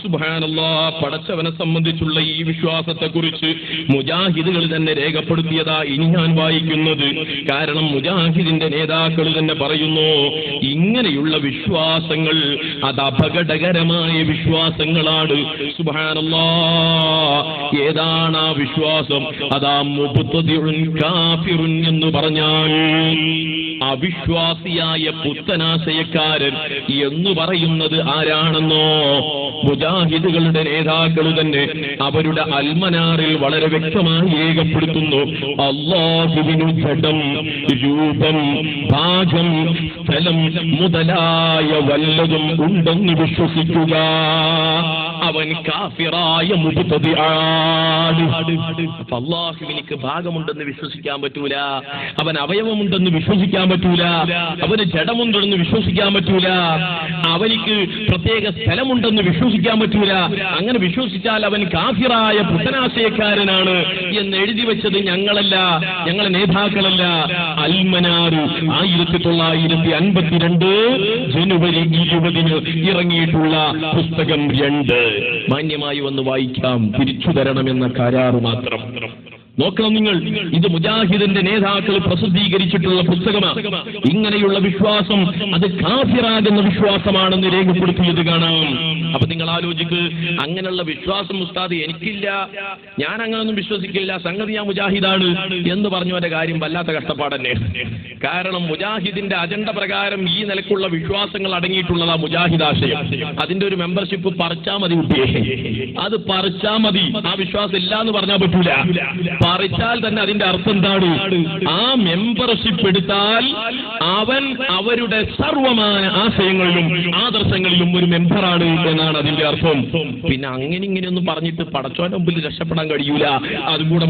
സുബ്ഹാനല്ലാഹ്. പടച്ചവനെ സംബന്ധിച്ചുള്ള ഈ വിശ്വാസത്തെക്കുറിച്ച് മുജാഹിദുകൾ തന്നെ രേഖപ്പെടുത്തിയതാ ഇനി ഞാൻ വായിക്കുന്നത്. കാരണം മുജാഹിദിന്റെ നേതാക്കൾ തന്നെ പറയുന്നു, ഇങ്ങനെയുള്ള വിശ്വാസങ്ങൾ അത് അപകടകരമായ വിശ്വാസങ്ങളാണ്. സുബ്ഹാനല്ലാഹ്. ഏതാണ് ആ വിശ്വാസം? അതാ മുബ്തദിഉൻ കാഫിറുൻ എന്ന് പറഞ്ഞാൽ അവിശ്വാസിയായ പുത്തനാശയക്കാരൻ എന്ന് പറയുന്നത് ആരാണെന്നോ മുജാഹിദുകളുടെ നേതാക്കൾ തന്നെ അവരുടെ അൽമനാറിൽ വളരെ വ്യക്തമായി രേഖപ്പെടുത്തുന്നു. അല്ലാഹുവിനു ജഡം, രൂപം, ഭാഗം, സ്ഥലം മുതലായ വല്ലതും ഉണ്ടെന്ന് വിശ്വസിക്കുക, അവൻ കാഫിറായ മുബ്തദിആണ്. അല്ലാഹുവിനിക്ക് ഭാഗമുണ്ടെന്ന് വിശ്വസിക്കാൻ പറ്റൂല, അവൻ അവയവമുണ്ടെന്ന് വിശ്വസിക്കാൻ പറ്റൂല, അവന് ജഡമുണ്ടെന്ന് വിശ്വസിക്കാൻ പറ്റൂല, അവനിക്ക് പ്രത്യേക സ്ഥലമുണ്ടെന്ന് വിശ്വസിക്കാൻ പറ്റൂല. അങ്ങനെ വിശ്വസിച്ചാൽ അവൻ കാഫിറായ പുത്തനാശയക്കാരനാണ് എന്ന് എഴുതി വെച്ചത് ഞങ്ങളല്ല, ഞങ്ങളെ നേതാക്കളല്ല. അൽമനാർ 1952 ജനുവരി 20 ഇറങ്ങിയിട്ടുള്ള പുസ്തകം 2 മാന്യമായി വന്ന് വായിക്കാം. തിരിച്ചു തരണമെന്ന കരാറ് മാത്രം നോക്കണം നിങ്ങൾ. ഇത് മുജാഹിദിന്റെ നേതാക്കൾ പ്രസിദ്ധീകരിച്ചിട്ടുള്ള പുസ്തകമാണ്. ഇങ്ങനെയുള്ള വിശ്വാസം അത് കാഫിറാകുന്ന വിശ്വാസമാണെന്ന് രേഖപ്പെടുത്തിയത് കാണാം. അപ്പൊ നിങ്ങൾ ആലോചിക്ക്, അങ്ങനെയുള്ള വിശ്വാസം ഉസ്താദ് എനിക്കില്ല, ഞാൻ അങ്ങനൊന്നും വിശ്വസിക്കില്ല, സംഗതി ഞാൻ മുജാഹിദാണ് എന്ന് പറഞ്ഞവന്റെ കാര്യം വല്ലാത്ത കഷ്ടപ്പാടന്നെ. കാരണം മുജാഹിദിന്റെ അജണ്ട പ്രകാരം ഈ നിലക്കുള്ള വിശ്വാസങ്ങൾ അടങ്ങിയിട്ടുള്ളതാ മുജാഹിദാശയം. അതിന്റെ ഒരു മെമ്പർഷിപ്പ് പറിച്ചാ മതി കുട്ടിയെ, അത് പറിച്ചാ മതി. ആ വിശ്വാസം ഇല്ല എന്ന് പറഞ്ഞാൽ പറ്റൂല. പറിച്ചാൽ തന്നെ അതിന്റെ അർത്ഥം എന്താണ്? ആ മെമ്പർഷിപ്പ് എടുത്താൽ അവൻ അവരുടെ സർവമായ ആശയങ്ങളിലും ആദർശങ്ങളിലും ഒരു മെമ്പറാണ് എന്നാണ് അതിന്റെ അർത്ഥം. പിന്നെ അങ്ങനെ ഇങ്ങനെയൊന്നും പറഞ്ഞിട്ട് പടച്ചോന്റെ മുമ്പിൽ രക്ഷപ്പെടാൻ കഴിയൂല. അതും കൂടെ